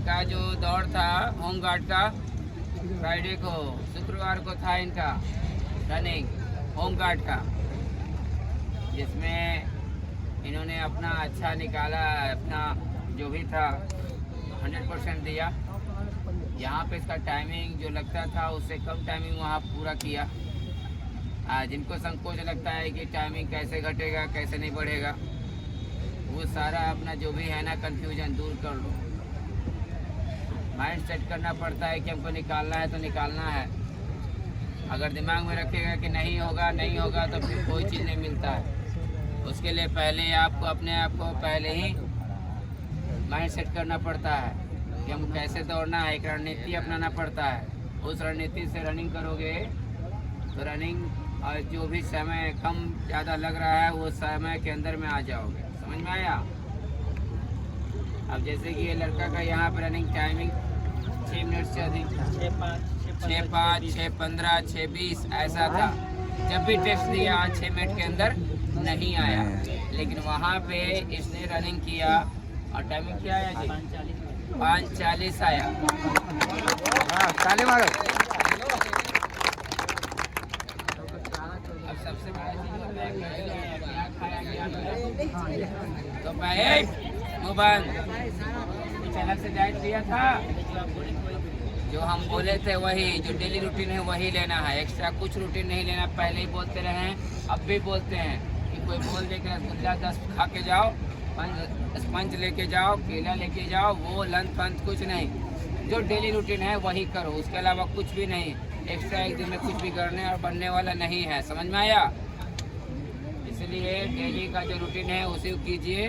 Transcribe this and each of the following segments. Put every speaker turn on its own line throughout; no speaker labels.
इनका जो दौड़ था होम गार्ड का फ्राइडे को, शुक्रवार को था इनका रनिंग होम गार्ड का, जिसमें इन्होंने अपना अच्छा निकाला, अपना जो भी था 100% दिया। यहाँ पे इसका टाइमिंग जो लगता था उससे कम टाइमिंग वहाँ पूरा किया। जिनको संकोच लगता है कि टाइमिंग कैसे घटेगा कैसे नहीं बढ़ेगा, वो सारा अपना जो भी है ना कन्फ्यूजन दूर कर लो। माइंड सेट करना पड़ता है कि हमको निकालना है तो निकालना है। अगर दिमाग में रखेगा कि नहीं होगा तो फिर कोई चीज़ नहीं मिलता है। उसके लिए पहले आपको अपने आप को पहले ही माइंड सेट करना पड़ता है कि हम कैसे दौड़ना है, एक रणनीति अपनाना पड़ता है। उस रणनीति से रनिंग करोगे तो रनिंग और जो भी समय कम ज़्यादा लग रहा है वो समय के अंदर में आ जाओगे। समझ में आया? अब जैसे कि ये लड़का का यहाँ पर रनिंग टाइमिंग 6 मिनट से अधिक, 6:05, 6:15, 6:20 ऐसा था। जब भी टेस्ट दिया 6 मिनट के अंदर नहीं आया, लेकिन वहाँ पे इसने रनिंग किया और टाइमिंग क्या आया जी? 5:40 आया। ताली मारो। अब सबसे बड़ा चीज होता है क्या खाया गया तो मोबाइल कुछ अलग से डाइट दिया था। जो हम बोले थे वही, जो डेली रूटीन है वही लेना है, एक्स्ट्रा कुछ रूटीन नहीं लेना। पहले ही बोलते रहे, अब भी बोलते हैं कि कोई बोल दे कि रसगुल्ला 10 खा के जाओ, स्पंज लेके जाओ, केला लेके जाओ, वो लंच फंच कुछ नहीं। जो डेली रूटीन है वही करो, उसके अलावा कुछ भी नहीं। एक्स्ट्रा एक दिन में कुछ भी करने और बनने वाला नहीं है। समझ में आया? इसलिए डेली का जो रूटीन है उसी को कीजिए,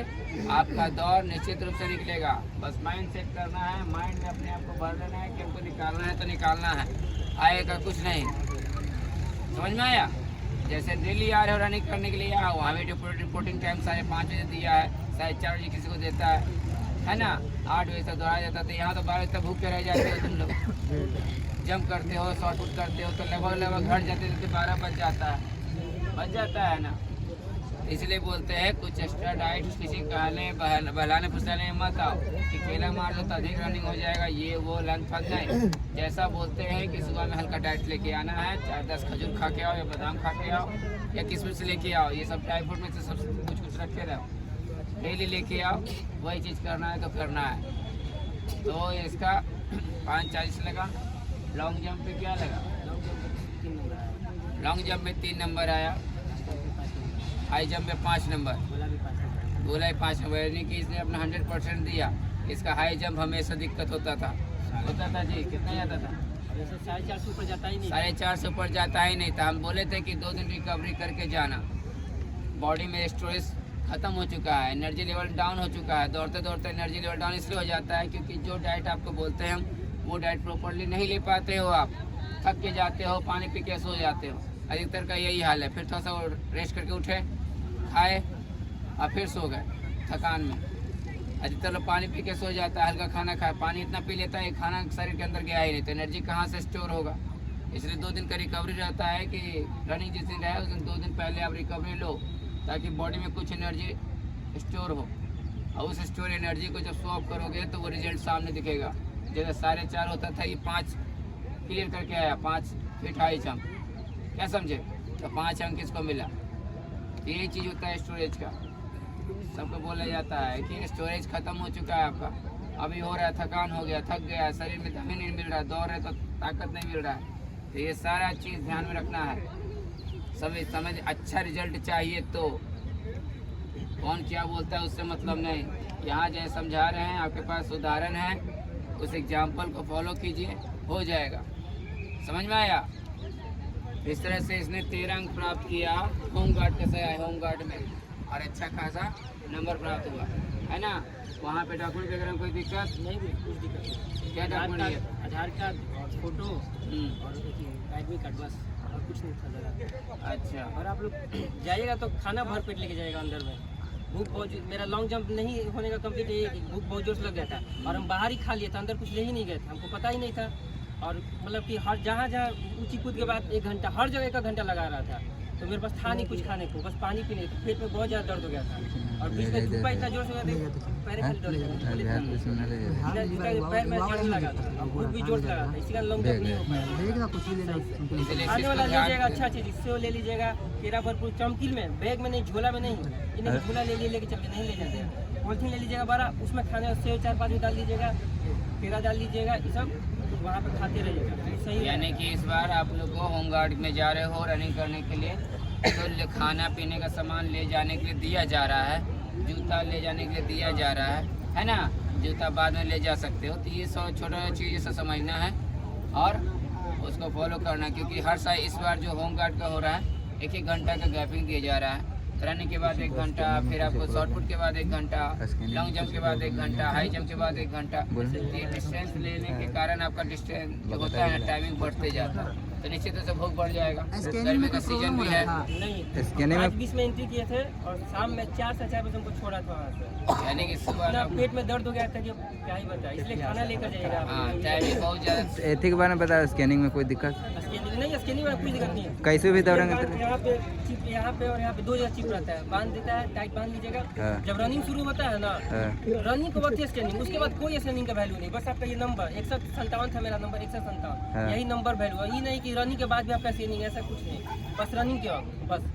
आपका दौर निश्चित रूप से निकलेगा। बस माइंड सेट करना है, माइंड में अपने आप को भर लेना है कि हमको निकालना है तो निकालना है, आएगा कुछ नहीं। समझ में आया? जैसे दिल्ली आ रहे हो रनिंग करने के लिए, आओ, वहाँ भी रिपोर्टिंग टाइम 5:30 बजे दिया है, 4:30 बजे किसी को देता है ना, 8 बजे तक दौड़ाया जाता था। यहाँ तो 12 बजे तक भूखे रह जाते हो तुम लोग, जंप करते हो, शॉर्ट पुट करते हो, तो लगभग घर जाते जाते 12 बज जाता है ना। इसलिए बोलते हैं कुछ एक्स्ट्रा डाइट किसी कहने बहलाने फुसलाने में मत आओ कि केला मार लो तो अधिक रनिंग हो जाएगा, ये वो लंच फंस नहीं। जैसा बोलते हैं कि सुबह में हल्का डाइट लेके आना है, 4-10 खजूर खा के आओ या बादाम खा के आओ या किशमिश लेके आओ, ये सब ड्राई फ्रूट में से सब कुछ रखे रहो, डेली लेके आओ। वही चीज़ करना है तो करना है। तो इसका 5:40 लगा। लॉन्ग जंप पे क्या लगा? लॉन्ग जंप में 3 नंबर आया, हाई जंप में 5 नंबर, गोला 5 नंबर, यानी कि इसने अपना 100% दिया। इसका हाई जंप हमेशा दिक्कत होता था जी। कितना जाता था? 450 ऊपर जाता ही नहीं, 450 ऊपर जाता ही नहीं था। हम बोले थे कि 2 दिन रिकवरी करके जाना। बॉडी में स्टोरेज खत्म हो चुका है, एनर्जी लेवल डाउन हो चुका है। दौड़ते दौड़ते एनर्जी लेवल डाउन इसलिए हो जाता है क्योंकि जो डाइट आपको बोलते हैं हम, वो डाइट प्रॉपरली नहीं ले पाते हो, आप थक के जाते हो, पानी पी के सो जाते हो। अधिकतर का यही हाल है। फिर थोड़ा सा रेस्ट करके उठे, खाए और फिर सो गए थकान में। अधिकतर लोग पानी पी के सो जाता है, हल्का खाना खाए, पानी इतना पी लेता है खाना शरीर के अंदर गया ही नहीं, तो एनर्जी कहाँ से स्टोर होगा। इसलिए 2 दिन का रिकवरी रहता है कि रनिंग जिस दिन रहे उस दिन 2 दिन पहले आप रिकवरी लो, ताकि बॉडी में कुछ एनर्जी स्टोर हो। और उस स्टोर एनर्जी को जब स्वॉप करोगे तो वो रिजल्ट सामने दिखेगा। जैसे 4.5 होता था, ये 5 क्लियर करके आया, 5 फीट हाई जंप, क्या समझे? तो 5 अंक किसको मिला? यही चीज़ होता है स्टोरेज का। सबको बोला जाता है कि स्टोरेज खत्म हो चुका है आपका, अभी हो रहा है, थकान हो गया, थक गया, शरीर में दम ही नहीं मिल रहा है, दौड़ रहे तो ताकत नहीं मिल रहा है। तो ये सारा चीज़ ध्यान में रखना है। समझ अच्छा रिजल्ट चाहिए तो कौन क्या बोलता है उससे मतलब नहीं। यहाँ जैसे समझा रहे हैं, आपके पास उदाहरण है, उस एग्जाम्पल को फॉलो कीजिए, हो जाएगा। समझ में आया? इस तरह से इसने 13 अंक प्राप्त किया होम गार्ड के से होम गार्ड में, और अच्छा खासा नंबर प्राप्त हुआ है ना। वहाँ पे डॉक्यूमेंट वगैरह में कोई दिक्कत नहीं? कुछ दिक्कत क्या डॉक्यूमेंट है? आधार कार्ड, फोटो और एडमिट कार्ड, बस और कुछ नहीं था। अच्छा, और आप लोग जाइएगा तो खाना भर पेट लेके जाएगा अंदर में। भूख बहुत, मेरा लॉन्ग जंप नहीं होने का कंप्लीट भूख बहुत जोर से लग गया था, और हम बाहर ही खा लिए था, अंदर कुछ ले ही नहीं गए थे, हमको पता ही नहीं था। और मतलब कि हर जहाँ ऊंची कूद के बाद 1 घंटा हर जगह 1 घंटा लगा रहा था।
तो मेरे पास था नहीं कुछ खाने को, बस पानी पीने, तो पेट में बहुत ज़्यादा दर्द हो गया था और बीच में धूपा इतना जोर से हो गया था, पैर खाली दर्द हो गया था, पैर में जंग लगा था और भूख भी जोर से लगा था, इसी का लॉन्ग जंप नहीं हो पाया।
इसलिए
आने
इसको
वाला
ध्यान
लीजिएगा अच्छा चीज़, इससे वो ले लीजिएगा केरा भरपूर चमकील में, बैग में नहीं, झोला में नहीं, इन्हें झोला ले लेके चल के नहीं ले जाते हैं, पॉलिथीन ले लीजिएगा बड़ा, उसमें खाने सेव 4-5 डाल लीजिएगा, केरा डाल लीजिएगा, ये सब वहाँ पे खाते रहिएगा, सही
यानी कि इस बार आप लोग को होमगार्ड में जा रहे हो रनिंग करने के लिए, तो खाना पीने का सामान ले जाने के लिए दिया जा रहा है, जूता ले जाने के लिए दिया जा रहा है ना, जूता बाद में ले जा सकते हो, तो ये सब छोटा चीज़ से समझना है और उसको फॉलो करना, क्योंकि हर साल इस बार जो होमगार्ड का हो रहा है 1-1 घंटा का गैपिंग दिया जा रहा है, रनिंग के बाद 1 घंटा, फिर आपको शॉर्टपुट के बाद 1 घंटा, लॉन्ग जंप के बाद 1 घंटा, हाई जंप के बाद 1 घंटा, ये डिस्टेंस लेने के कारण आपका डिस्टेंस जो होता है टाइमिंग बढ़ते जाता है, तो निश्चित रूप से भूख बढ़ जाएगा। गर्मी का सीजन भी है,
नहीं आज 20 में एंट्री किए थे और शाम में 4 से 4 बजे हमको छोड़ा था वहाँ से,
यानी कि सुबह
इतना पेट में दर्द हो गया था कि क्या ही बताया, इसलिए खाना लेकर जाइएगा।
हाँ टाइमिंग बहुत ज़्यादा।
एथिक के बारे में बता, स्कैनिंग में कोई दिक्कत
स्कैनिंग नहीं, स्कैनिंग में कोई दिक्कत नहीं है,
कैसे भी दौड़ेंगे
यहाँ पे चिप, यहाँ पे और यहाँ पे 2 जगह चिप रहता है, बांध देता है, टाइट बांध लीजिएगा, जब रनिंग शुरू होता है ना, रनिंग के वक्त स्कैनिंग, उसके बाद कोई स्कैनिंग का वैल्यू नहीं, बस आपका ये नंबर 157 था, मेरा नंबर 157, यही नंबर वैल्यू है, ये नहीं कि रनिंग के बाद भी आपका स्कैनिंग, ऐसा कुछ नहीं, बस रनिंग के वक्त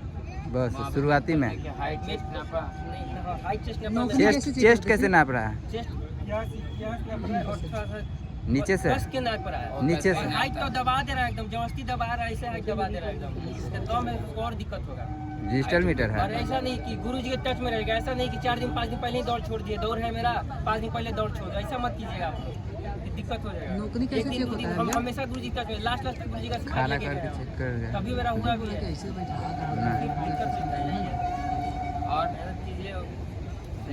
बस शुरुआती में।
हाइट चेस्ट नापा,
नहीं हाइट चेस्ट
चेस्ट कैसे नाप रहा है?
चेस्ट यहाँ से नाप रहा है और थोड़ा सा
नीचे से
बस के नाप रहा है,
नीचे से
और हाइट तो दबा दे रहा है एकदम, जबरदस्ती दबा रहा है, ऐसे हाइट दबा दे रहा है एकदम, तो में उसको और दिक्कत होगा।
डिजिटल मीटर
और
है।
ऐसा नहीं कि गुरु जी के टच में रहेगा, ऐसा नहीं कि 4 दिन 5 दिन पहले ही दौड़ छोड़ दिए, दौड़ है मेरा 5 दिन पहले दौड़ छोड़, ऐसा मत कीजिएगा, आपको दिक्कत हो जाएगा।
नौकरी कैसे चेक होता है?
हम हमेशा गुरु जी के टच में, लास्ट तक गुरु जी का सिखा
खाना
के
करके
गया हूं।
चेक कर गए।
तभी मेरा हुआ भी है,
कैसे बैठा
दिक्कत होता है।
और
मेहनत कीजिए।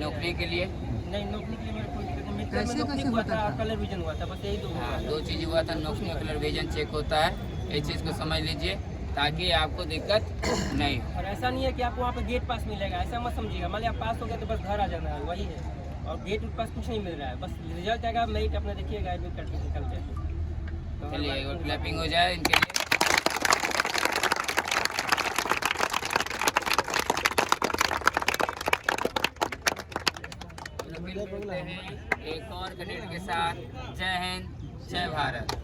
नौकरी के लिए
नहीं, नौकरी के लिए मेरे कोई दिक्कत नहीं, मेरे
कैसे-
नौकरी
कैसे
हुआ
होता
था,
था?
कलर विजन हुआ था, बस यही 2 हुआ
हाँ,
था।
2 चीज़ हुआ था, नौकरी और कलर विजन चेक होता है, इस चीज़ को समझ लीजिए ताकि आपको दिक्कत नहीं हो।
और ऐसा नहीं है कि आपको वहाँ पे गेट पास मिलेगा, ऐसा मत समझिएगा, मान लिया आप पास हो गया तो बस घर आ जाना है, वही है, और गेट पास कुछ नहीं मिल रहा है, बस रिजल्ट आएगा, मेरिट अपना देखिएगा, एडमिट करके निकल जाए।
चलिए एक बार क्लैपिंग हो जाए इनके लिए। तो फिर मिलते हैं एक और कैडेट के साथ। जय हिंद, जय भारत।